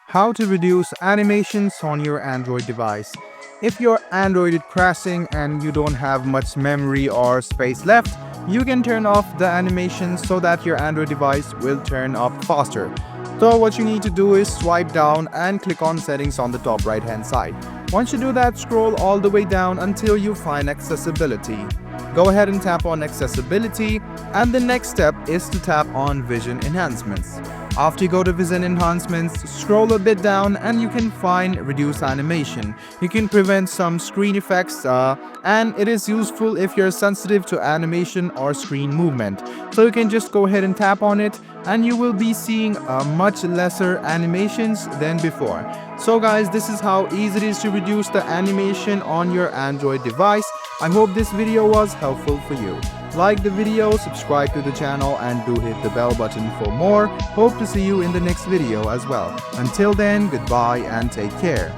How to reduce animations on your Android device. If your Android is crashing and you don't have much memory or space left, you can turn off the animations so that your Android device will turn up faster. So what you need to do is swipe down and click on settings on the top right hand side. Once you do that, scroll all the way down until you find accessibility. Go ahead and tap on accessibility, and the next step is to tap on vision enhancements. After you go to vision enhancements, scroll a bit down and you can find reduce animation. You can prevent some screen effects and it is useful if you're sensitive to animation or screen movement. So you can just go ahead and tap on it and you will be seeing much lesser animations than before. So guys, this is how easy it is to reduce the animation on your Android device. I hope this video was helpful for you. Like the video, subscribe to the channel, and do hit the bell button for more. Hope to see you in the next video as well. Until then, goodbye and take care.